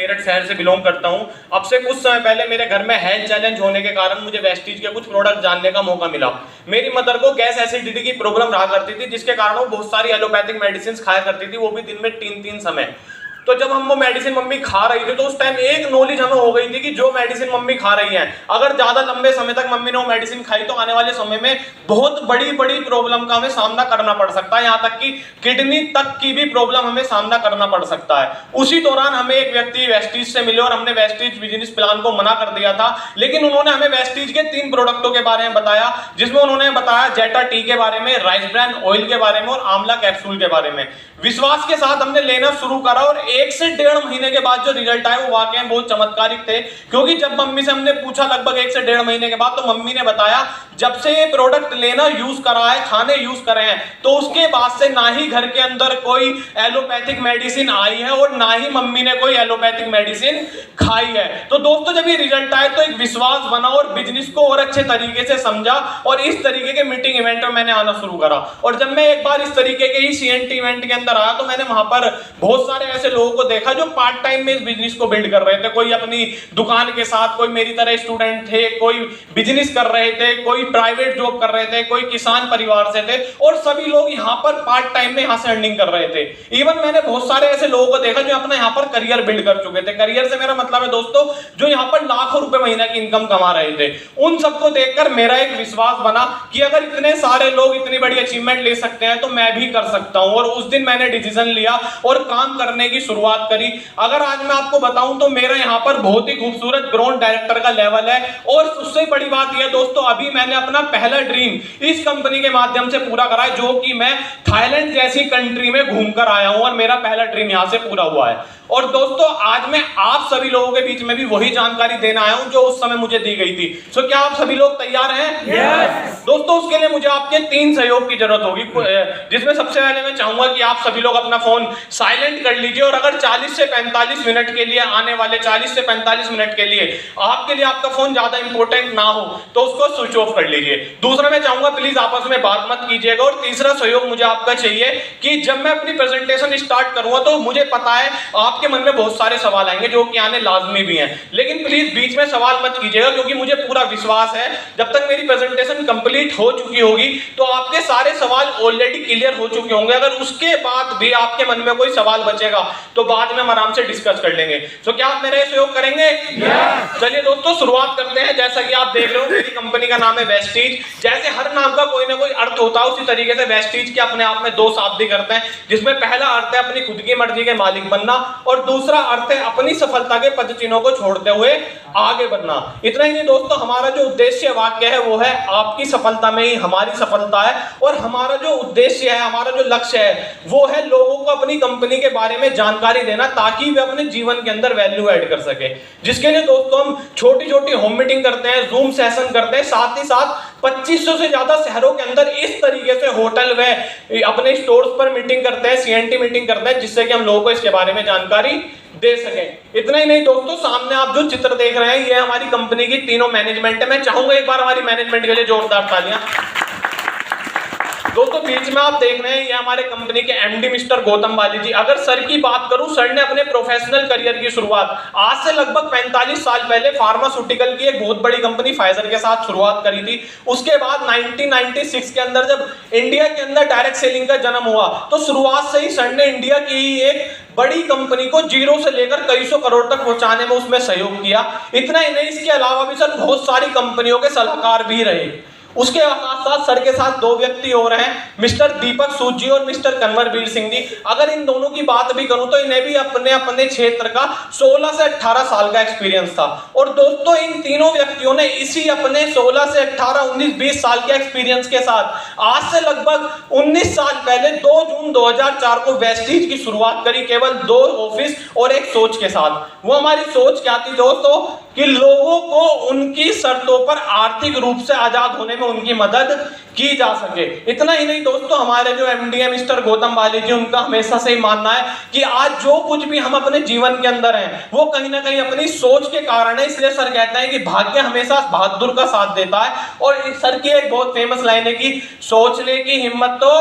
मेरठ शहर से बिलोंग करता हूं। अब से कुछ समय पहले मेरे घर में हेल्थ चैलेंज होने के कारण मुझे वेस्टीज के कुछ प्रोडक्ट जानने का मौका मिला। मेरी मदर को गैस एसिडिटी की प्रॉब्लम रहा करती थी, जिसके कारण वो बहुत सारी एलोपैथिक मेडिसिन खाया करती थी, वो भी दिन में 3-3 समय। तो जब हम वो मेडिसिन मम्मी खा रही थी तो उस टाइम एक नॉलेज हमें हो गई थी कि जो मेडिसिन मम्मी खा रही है, अगर ज्यादा लंबे समय तक मम्मी ने वो मेडिसिन खाई तो आने वाले समय में बहुत बड़ी बड़ी प्रॉब्लम का हमें सामना करना पड़ सकता है, यहाँ तक कि किडनी तक की भी प्रॉब्लम हमें सामना करना पड़ सकता है। उसी दौरान हमें एक व्यक्ति वेस्टीज से मिले और हमने वेस्टीज बिजनेस प्लान को मना कर दिया था, लेकिन उन्होंने हमें वेस्टीज के 3 प्रोडक्टों के बारे में बताया, जिसमें उन्होंने बताया जेटा टी के बारे में, राइस ब्रान ऑयल के बारे में और आंवला कैप्सूल के बारे में। विश्वास के साथ हमने लेना शुरू करा और 1 से 1.5 महीने के बाद जो रिजल्ट आए वो वाकई बहुत चमत्कारिक थे। क्योंकि जब मम्मी से हमने पूछा लगभग 1 से 1.5 महीने के बाद, तो मम्मी ने बताया जब से ये प्रोडक्ट लेना यूज करा है, खाने यूज करे हैं, तो उसके बाद से ना ही घर के अंदर कोई एलोपैथिक मेडिसिन आई है और ना ही मम्मी ने कोई एलोपैथिक मेडिसिन खाई है। तो दोस्तों जब ये रिजल्ट आए तो एक विश्वास बना और बिजनेस को और अच्छे तरीके से समझा और इस तरीके के मीटिंग इवेंट में मैंने आना शुरू करा। और जब मैं एक बार इस तरीके के ही CNT इवेंट के अंदर आया तो मैंने वहां पर बहुत सारे ऐसे लोगों को देखा जो पार्ट टाइम में इस बिजनेस को बिल्ड कर रहे थे। कोई अपनी दुकान के साथ, कोई मेरी तरह स्टूडेंट थे, कोई बिजनेस कर रहे थे, कोई प्राइवेट जॉब कर रहे थे, कोई किसान परिवार से थे और सभी लोग यहाँ पर पार्ट टाइम में यहाँ से अर्निंग कर रहे थे। इवन मैंने बहुत सारे ऐसे लोगों को देखा जो अपना यहाँ पर करियर बिल्ड कर चुके थे। करियर से मेरा मतलब है दोस्तों जो यहाँ पर लाखों रुपए महीने की इनकम कमा रहे थे। उन सबको देखकर मेरा एक विश्वास बना कि अगर इतने सारे लोग इतनी बड़ी अचीवमेंट ले सकते हैं तो मैं भी कर सकता हूं। और उस दिन मैंने डिसीजन लिया और काम करने की शुरुआत करी। अगर आज मैं आपको बताऊं तो मेरा यहाँ पर बहुत ही खूबसूरत ब्रांड डायरेक्टर का लेवल है। और उससे बड़ी बात यह दोस्तों, अभी मैंने अपना पहला ड्रीम इस कंपनी के माध्यम से पूरा करा है, जो कि मैं थाईलैंड जैसी कंट्री में घूमकर आया हूं और मेरा पहला ड्रीम यहां से पूरा हुआ है। और दोस्तों आज मैं आप सभी लोगों के बीच में भी वही जानकारी देना आया हूं जो उस समय मुझे दी गई थी। सो क्या आप सभी लोग तैयार हैं? Yes. दोस्तों उसके लिए मुझे आपके 3 सहयोग की जरूरत होगी, जिसमें सबसे पहले मैं चाहूंगा कि आप सभी लोग अपना फोन साइलेंट कर लीजिए और अगर 40 से 45 मिनट के लिए, आने वाले 40 से 45 मिनट के लिए आपके लिए आपका फोन ज्यादा इंपॉर्टेंट ना हो तो उसको स्विच ऑफ कर लीजिए। दूसरा मैं चाहूंगा प्लीज आपस में बात मत कीजिएगा। और तीसरा सहयोग मुझे आपका चाहिए कि जब मैं अपनी प्रेजेंटेशन स्टार्ट करूंगा तो मुझे पता है आपके मन में बहुत सारे सवाल आएंगे जो कि आने लाजमी भी हैं, लेकिन प्लीज बीच में सवाल मत कीजिएगा क्योंकि मुझे पूरा विश्वास है जब तक मेरी प्रेजेंटेशन कंप्लीट हो चुकी होगी तो आपके सारे सवाल ऑलरेडी क्लियर हो चुके होंगे। अगर उसके बाद भी आपके मन में कोई सवाल बचेगा तो बाद में हम आराम से डिस्कस कर लेंगे। तो क्या आप मेरा सहयोग करेंगे? चलिए दोस्तों शुरुआत करते हैं। जैसा कि आप देख रहे हो मेरी कंपनी का नाम है वेस्टीज। जैसे हर नाम का कोई ना कोई अर्थ होता है उसी तरीके से वेस्टीज के अपने आप में 2 शाब्दिक अर्थ हैं, जिसमें पहला अर्थ है अपनी खुद की मर्जी के मालिक बनना और दूसरा अर्थ है अपनी सफलता के पदचिन्हों को छोड़ते हुए आगे बढ़ना। इतना ही नहीं दोस्तों, हमारा जो उद्देश्य वाक्य है वो है आपकी सफलता में ही हमारी सफलता है। और हमारा जो उद्देश्य है, हमारा जो लक्ष्य है वो है लोगों को अपनी कंपनी के बारे में जानकारी देना ताकि वे अपने जीवन के अंदर वैल्यू ऐड कर सके। जिसके लिए दोस्तों हम छोटी छोटी होम मीटिंग करते हैं, जूम सेशन करते हैं, साथ ही साथ 2500 से ज्यादा शहरों के अंदर इस तरीके से होटल व अपने स्टोर्स पर मीटिंग करते हैं, CNT मीटिंग करते हैं, जिससे कि हम लोगों को इसके बारे में जानकारी दे सकें। इतना ही नहीं दोस्तों, सामने आप जो चित्र देख रहे हैं ये हमारी कंपनी की तीनों मैनेजमेंट है। मैं चाहूंगा एक बार हमारी मैनेजमेंट के लिए जोरदार तालियां। दोस्तों बीच में आप देख रहे हैं ये हमारे कंपनी के MD मिस्टर गौतम बाली जी। अगर सर की बात करूं, सर ने अपने प्रोफेशनल करियर की शुरुआत आज से लगभग 45 साल पहले फार्मास्यूटिकल की एक बहुत बड़ी कंपनी फाइजर के साथ शुरुआत करी थी। उसके बाद 1996 के अंदर जब इंडिया के अंदर डायरेक्ट सेलिंग का जन्म हुआ तो शुरुआत से ही सर ने इंडिया की ही एक बड़ी कंपनी को जीरो से लेकर कई सौ करोड़ तक पहुंचाने में उसमें सहयोग किया। इतना ही नहीं, इसके अलावा भी सर बहुत सारी कंपनियों के सलाहकार भी रहे। उसके साथ साथ सर के साथ 2 व्यक्ति और हैं, मिस्टर दीपक सूद जी और मिस्टर कन्वरवीर सिंह जी। अगर इन दोनों की बात भी करूं तो इन्हें भी अपने अपने क्षेत्र का 16 से 18 साल का एक्सपीरियंस था। और दोस्तों इन तीनों व्यक्तियों ने इसी अपने 16 से 18, 19, 20 साल के एक्सपीरियंस के साथ आज से लगभग 19 साल पहले 2 जून 2004 को वेस्टीज की शुरुआत करी, केवल 2 ऑफिस और एक सोच के साथ। वो हमारी सोच क्या थी दोस्तों कि लोगों को उनकी शर्तों पर आर्थिक रूप से आजाद होने में उनकी मदद की जा सके। इतना ही नहीं दोस्तों, हमारे जो MD है मिस्टर गौतम बाली जी, उनका हमेशा से ही मानना है कि आज जो कुछ भी हम अपने जीवन के अंदर हैं वो कहीं ना कहीं अपनी सोच के कारण है। इसलिए सर कहते हैं कि भाग्य हमेशा बहादुर का साथ देता है। और सर की एक बहुत फेमस लाइन है कि सोचने की हिम्मत तो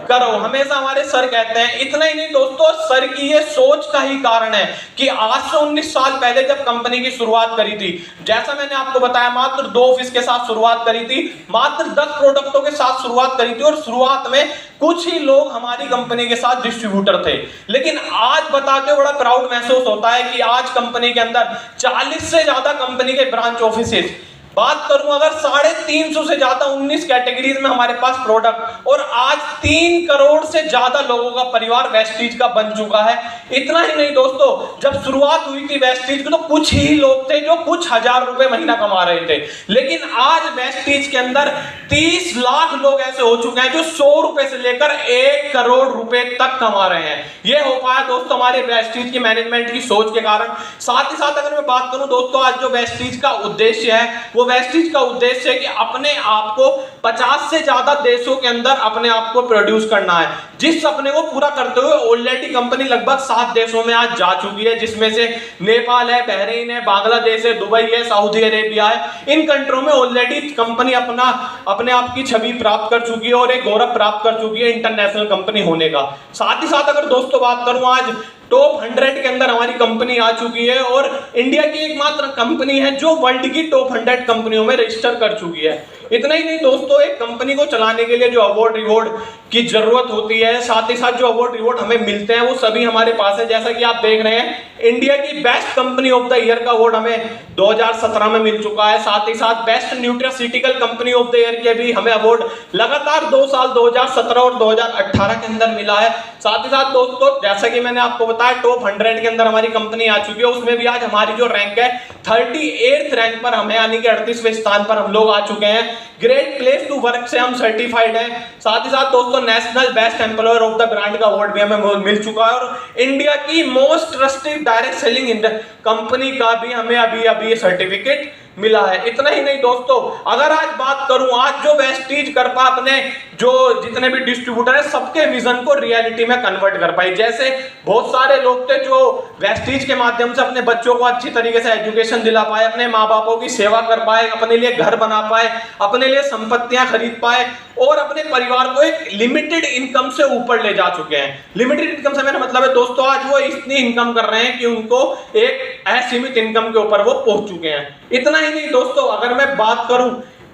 करो, हमेशा हमारे सर कहते हैं। इतना ही नहीं दोस्तों, सर की ये सोच का ही कारण है कि आज से 19 साल पहले जब कंपनी की शुरुआत करी थी, जैसा मैंने आपको बताया, मात्र 2 ऑफिस के साथ शुरुआत करी थी, मात्र 10 प्रोडक्टों के साथ शुरुआत करी थी, और शुरुआत में कुछ ही लोग हमारी कंपनी के साथ डिस्ट्रीब्यूटर थे। लेकिन आज बताते हुए बड़ा प्राउड महसूस होता है कि आज कंपनी के अंदर 40 से ज्यादा कंपनी के ब्रांच ऑफिसेस, बात करूं अगर 350 से ज्यादा 19 कैटेगरीज में हमारे पास प्रोडक्ट, और आज 3 करोड़ से ज्यादा लोगों का परिवार वेस्टीज का बन चुका है। इतना ही नहीं दोस्तों, जब शुरुआत हुई थी वेस्टीज की तो कुछ ही लोग थे जो कुछ हजार रुपए महीना कमा रहे थे, लेकिन आज वेस्टीज के अंदर 30 लाख लोग ऐसे हो चुके हैं जो 100 रुपए से लेकर 1 करोड़ रुपए तक कमा रहे हैं। यह हो पाया दोस्तों हमारे वेस्टीज की मैनेजमेंट की सोच के कारण। साथ ही साथ अगर मैं बात करूं दोस्तों, आज जो वेस्टीज का उद्देश्य है, वो वेस्टीज का उद्देश्य है कि अपने आप को 50 से ज्यादा देशों के अंदर अपने आप को प्रोड्यूस करना है। जिस सपने को पूरा करते हुए ऑलरेडी कंपनी लगभग 7 देशों में आज जा चुकी है, जिसमें से नेपाल है, बहरीन है, बांग्लादेश है, दुबई है, सऊदी अरेबिया है। इन कंट्रियों में ऑलरेडी कंपनी अपने आप की छवि प्राप्त कर चुकी है और एक गौरव प्राप्त कर चुकी है इंटरनेशनल कंपनी होने का। साथ ही साथ अगर दोस्तों बात करूं, आज टॉप 100 के अंदर हमारी कंपनी आ चुकी है, और इंडिया की एकमात्र कंपनी है जो वर्ल्ड की टॉप 100 कंपनियों में रजिस्टर कर चुकी है। इतना ही नहीं दोस्तों, एक कंपनी को चलाने के लिए जो अवार्ड रिवॉर्ड की जरूरत होती है, साथ ही साथ जो अवार्ड रिवॉर्ड हमें मिलते हैं, वो सभी हमारे पास है। जैसा कि आप देख रहे हैं, इंडिया की best company of the year का अवार्ड हमें 2017 में मिल चुका है। साथ ही साथ best nutraceutical company of the year के भी हमें अवार्ड लगातार 2 साल 2017 और 2018 के अंदर मिला है। साथ ही साथ दोस्तों, जैसा कि मैंने आपको बताया, टॉप 100 के अंदर हमारी कंपनी आ चुकी है। उसमें भी आज हमारी जो रैंक है 38th रैंक पर हमें, यानी कि 38वें स्थान पर हम लोग आ चुके हैं। ग्रेट प्लेस टू वर्क से हम सर्टिफाइड हैं। साथ ही साथ दोस्तों, national best employer of the brand का अवार्ड भी हमें मिल चुका है, और इंडिया की most trusted direct selling company का भी हमें अभी सर्टिफिकेट मिला है। इतना ही नहीं दोस्तों, अगर आज बात करूं, आज जो वेस्टीज कर पा अपने जो जितने भी डिस्ट्रीब्यूटर है, सबके विजन को रियलिटी में कन्वर्ट कर पाई। जैसे बहुत सारे लोग थे जो वेस्टीज के माध्यम से अपने बच्चों को अच्छी तरीके से एजुकेशन दिला पाए, अपने माँ बापों की सेवा कर पाए, अपने लिए घर बना पाए, अपने लिए संपत्तियां खरीद पाए, और अपने परिवार को एक लिमिटेड इनकम से ऊपर ले जा चुके हैं। लिमिटेड इनकम से मेरा मतलब है दोस्तों, आज वो इतनी इनकम कर रहे हैं कि उनको एक असीमित इनकम के ऊपर वो पहुंच चुके हैं। इतना ही नहीं दोस्तों, अगर मैं बात करूं,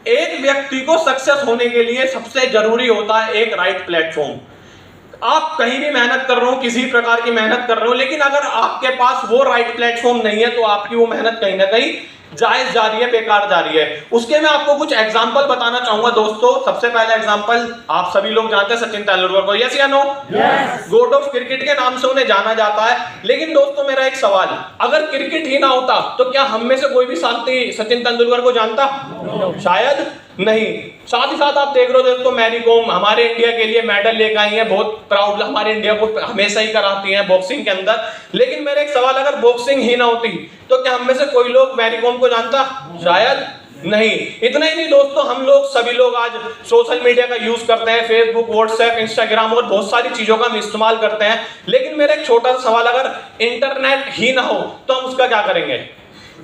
एक व्यक्ति को सक्सेस होने के लिए सबसे जरूरी होता है एक राइट प्लेटफॉर्म। आप कहीं भी मेहनत कर रहे हो, किसी प्रकार की मेहनत कर रहे हो, लेकिन अगर आपके पास वो राइट प्लेटफॉर्म नहीं है तो आपकी वो मेहनत कहीं ना कहीं जायज जा रही है, बेकार जा रही है। उसके मैं आपको कुछ एग्जांपल बताना चाहूंगा दोस्तों। सबसे पहला एग्जांपल, आप सभी लोग जानते हैं सचिन तेंदुलकर को, यस या नो? गॉड ऑफ क्रिकेट के नाम से उन्हें जाना जाता है। लेकिन दोस्तों, मेरा एक सवाल, अगर क्रिकेट ही ना होता तो क्या हम में से कोई भी सचिन तेंदुलकर को जानता? शायद नहीं। साथ ही साथ आप देख रहे हो दोस्तों, मैरी कॉम हमारे इंडिया के लिए मेडल लेकर आई है, बहुत प्राउड हमारे इंडिया को हमेशा ही कराती हैं बॉक्सिंग के अंदर। लेकिन मेरा एक सवाल, अगर बॉक्सिंग ही ना होती तो क्या हम में से कोई लोग मैरी कॉम को जानता? शायद नहीं। इतना ही नहीं दोस्तों, हम लोग सभी लोग आज सोशल मीडिया का यूज करते हैं, फेसबुक, व्हाट्सएप, इंस्टाग्राम और बहुत सारी चीजों का हम इस्तेमाल करते हैं। लेकिन मेरा एक छोटा सा सवाल, अगर इंटरनेट ही ना हो तो हम उसका क्या करेंगे?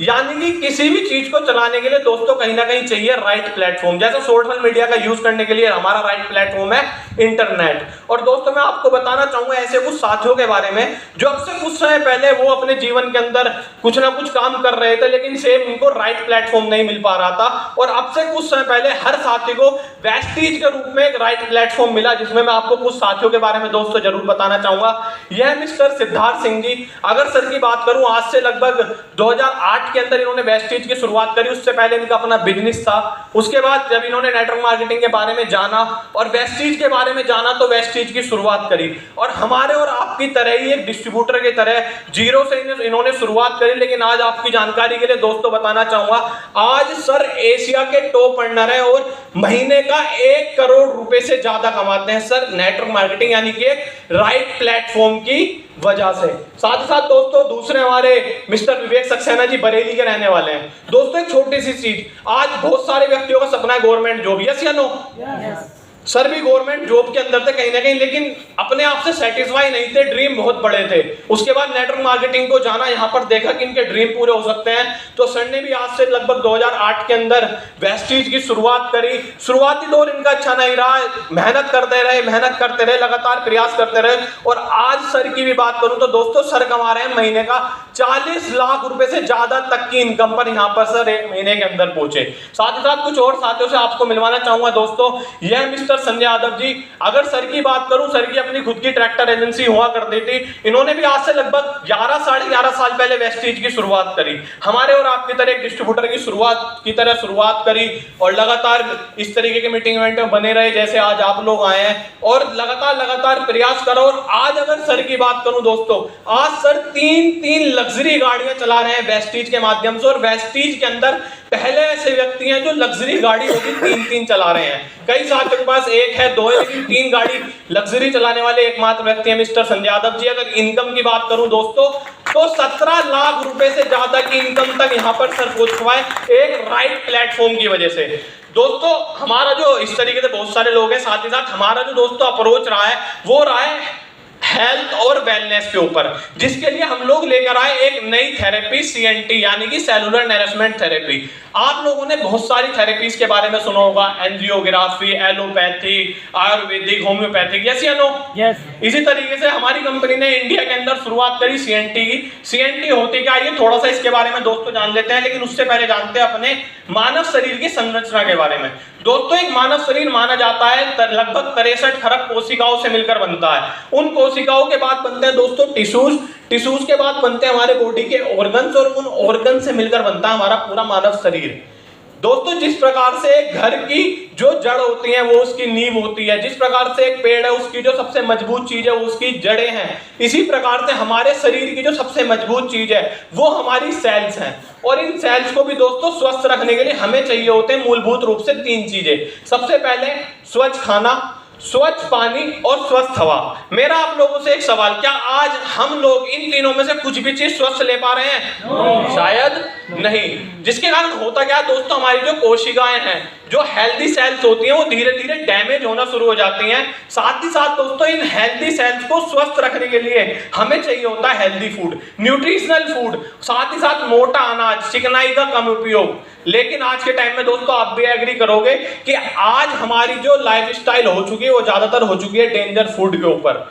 यानी कि किसी भी चीज को चलाने के लिए दोस्तों कहीं ना कहीं चाहिए राइट प्लेटफॉर्म। जैसे सोशल मीडिया का यूज करने के लिए हमारा राइट प्लेटफॉर्म है इंटरनेट। और दोस्तों, मैं आपको बताना चाहूंगा ऐसे कुछ साथियों के बारे में जो अब से कुछ समय पहले वो अपने जीवन के अंदर कुछ ना कुछ काम कर रहे थे, लेकिन सेम उनको राइट प्लेटफॉर्म नहीं मिल पा रहा था। और अब से कुछ समय पहले हर साथी को वेस्टीज के रूप में एक राइट प्लेटफॉर्म मिला, जिसमें मैं आपको कुछ साथियों के बारे में दोस्तों जरूर बताना चाहूंगा। यह मिस्टर सिद्धार्थ सिंह जी। अगर सर की बात करूं, आज से लगभग 2008 के अंदर इन्होंने वेस्टीज की शुरुआत करी। उससे पहले इनका अपना बिजनेस था। उसके बाद जब इन्होंने नेटवर्क मार्केटिंग के बारे में जाना और वेस्टीज के बारे में जाना तो वेस्टीज की शुरुआत करी। और हमारे और आपकी तरह ही एक डिस्ट्रीब्यूटर की तरह जीरो से इन्होंने शुरुआत करी। लेकिन आज आपकी जानकारी के लिए दोस्तों बताना चाहूंगा, आज सर एशिया के टॉप अर्नर है और महीने का 1 करोड़ रुपए से ज्यादा कमाते हैं सर, नेटवर्क मार्केटिंग यानी कि राइट प्लेटफॉर्म की वजह से। साथ ही साथ दोस्तों, दूसरे हमारे मिस्टर विवेक सक्सेना जी बरेली के रहने वाले हैं। दोस्तों, एक छोटी सी चीज, आज बहुत सारे व्यक्तियों का सपना है गवर्नमेंट जॉब, यस या नो? सर भी गवर्नमेंट जॉब के अंदर थे कहीं ना कहीं, लेकिन अपने आप से सेटिस्फाई नहीं थे, ड्रीम बहुत बड़े थे। उसके बाद नेटवर्क मार्केटिंग को जाना, यहाँ पर देखा कि इनके ड्रीम पूरे हो सकते हैं, तो सर ने भी आज से लगभग 2008 के अंदर वेस्टीज की शुरुआत करी। शुरुआती दौर इनका अच्छा नहीं रहा, मेहनत करते रहे, लगातार प्रयास करते रहे, और आज सर की भी बात करूं तो दोस्तों सर कमा रहे हैं महीने का 40 लाख रुपए से ज्यादा तक की इनकम पर यहाँ पर सर एक महीने के अंदर पहुंचे। साथ ही साथ कुछ और साथियों से आपको मिलवाना चाहूंगा दोस्तों, यह मिस्टर संजय यादव जी। अगर सर की बात करूं, सर की अपनी खुद की ट्रैक्टर एजेंसी हुआ करती थी। इन्होंने भी आज से लगभग 11 साढ़े 11 साल पहले वेस्टीज की शुरुआत करी, हमारे और आपकी तरह एक डिस्ट्रीब्यूटर की शुरुआत करी, और लगातार इस तरीके के मीटिंग इवेंट में बने रहे जैसे आज आप लोग आए हैं, और लगातार प्रयास करो। और आज अगर सर की बात करूं दोस्तों, आज सर तीन लग्जरी गाड़ियां चला रहे हैं वेस्टीज के माध्यम से, और वेस्टीज के अंदर पहले ऐसे व्यक्ति हैं जो लग्जरी गाड़ी होगी 3 चला रहे हैं। कई साथियों के पास 1 है 2 है, लेकिन 3 गाड़ी लग्जरी चलाने वाले एकमात्र व्यक्ति हैं मिस्टर संजय यादव जी। अगर इनकम की बात करूं दोस्तों, तो 17 लाख रुपए से ज्यादा की इनकम तक यहां पर सर पहुंच चुका है एक राइट प्लेटफॉर्म की वजह से। दोस्तों हमारा जो इस तरीके से बहुत सारे लोग हैं, साथ ही साथ हमारा जो दोस्तों अप्रोच रहा है वो रहा है हेल्थ और वेलनेस के ऊपर, जिसके लिए हम लोग लेकर आए एक नई थेरेपी CNT यानी कि सेलुलर नरिशमेंट थेरेपी। आप लोगों ने बहुत सारी थेरेपीज के बारे में सुना होगा, angiography, allopathy, Ayurvedic, homeopathic, yes या नो? यस। इसी तरीके से हमारी कंपनी ने इंडिया के अंदर शुरुआत करी CNT की। CNT होती क्या, ये थोड़ा सा इसके बारे में दोस्तों जान लेते हैं, लेकिन उससे पहले जानते हैं अपने मानव शरीर की संरचना के बारे में। दोस्तों एक मानव शरीर माना जाता है लगभग 63 खरब कोशिकाओं से मिलकर बनता है। उन कोशिकाओं के बाद बनते हैं दोस्तों टिश्यूज के बाद बनते हैं हमारे बॉडी के ऑर्गन्स, और उन ऑर्गन से मिलकर बनता है हमारा पूरा मानव शरीर। दोस्तों जिस प्रकार से एक घर की जो जड़ होती है वो उसकी नींव होती है, जिस प्रकार से एक पेड़ है उसकी जो सबसे मजबूत चीज है वो उसकी जड़ें हैं, इसी प्रकार से हमारे शरीर की जो सबसे मजबूत चीज है वो हमारी सेल्स हैं। और इन सेल्स को भी दोस्तों स्वस्थ रखने के लिए हमें चाहिए होते हैं मूलभूत रूप से 3 चीजें। सबसे पहले स्वच्छ खाना, स्वच्छ पानी और स्वस्थ हवा। मेरा आप लोगों से एक सवाल, क्या आज हम लोग इन तीनों में से कुछ भी चीज स्वस्थ ले पा रहे हैं? शायद नहीं। जिसके कारण होता क्या दोस्तों, हमारी जो कोशिकाएं हैं, जो हेल्दी सेल्स होती हैं, वो धीरे धीरे डैमेज होना शुरू हो जाती हैं। साथ ही साथ दोस्तों इन हेल्दी सेल्स को स्वस्थ रखने के लिए हमें चाहिए होता है हेल्दी फूड, न्यूट्रिशनल फूड, साथ ही साथ मोटा अनाज, चिकनाई का कम उपयोग। लेकिन आज के टाइम में दोस्तों आप भी एग्री करोगे कि आज हमारी जो लाइफस्टाइल हो चुकी है वो ज्यादातर हो चुकी है डेंजर फूड के ऊपर,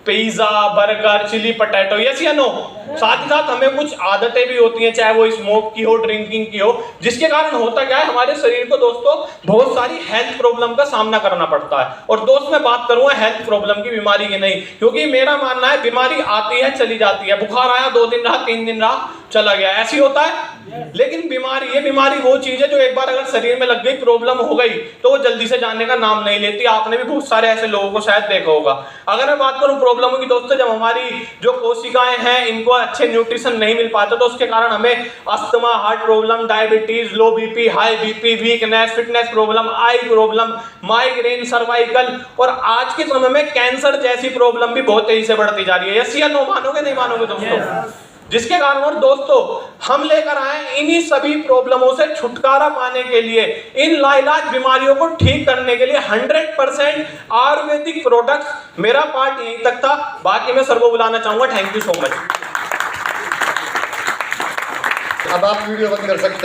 pizza, burger, chilli potato, yes या नो? साथ ही साथ हमें कुछ आदतें भी होती हैं, चाहे वो स्मोक की हो, ड्रिंकिंग की हो, जिसके कारण होता क्या है हमारे शरीर को दोस्तों बहुत सारी हेल्थ प्रॉब्लम का सामना करना पड़ता है। और दोस्त मैं बात करूंगा हेल्थ प्रॉब्लम की, बीमारी की नहीं, क्योंकि मेरा मानना है बीमारी आती है चली जाती है, बुखार आया 2 दिन रहा, 3 दिन रहा, चला गया, ऐसी होता है। लेकिन ये बीमारी वो चीज है जो एक बार अगर शरीर में लग गई, प्रॉब्लम हो गई, तो वो जल्दी से जाने का नाम नहीं लेती। आपने भी बहुत सारे ऐसे लोगों को शायद देखा होगा। अगर मैं बात करूं प्रॉब्लमों की दोस्तों, जब हमारी जो कोशिकाएं हैं इनको अच्छे न्यूट्रिशन नहीं मिल पाते, तो उसके कारण हमें asthma, heart problem, diabetes, low BP, high BP, weakness, fitness problem, eye problem, migraine, cervical, और आज के समय में कैंसर जैसी प्रॉब्लम भी बहुत तेजी से बढ़ती जा रही है। यस या नो? मानोगे नहीं मानोगे दोस्तों? जिसके कारण और दोस्तों हम लेकर आए इन्हीं सभी प्रॉब्लमों से छुटकारा पाने के लिए, इन लाइलाज बीमारियों को ठीक करने के लिए 100% आयुर्वेदिक प्रोडक्ट्स। मेरा पार्ट यहीं तक था, बाकी मैं सर को बुलाना चाहूंगा। Thank you so much. अब आप वीडियो बंद कर सकते हैं।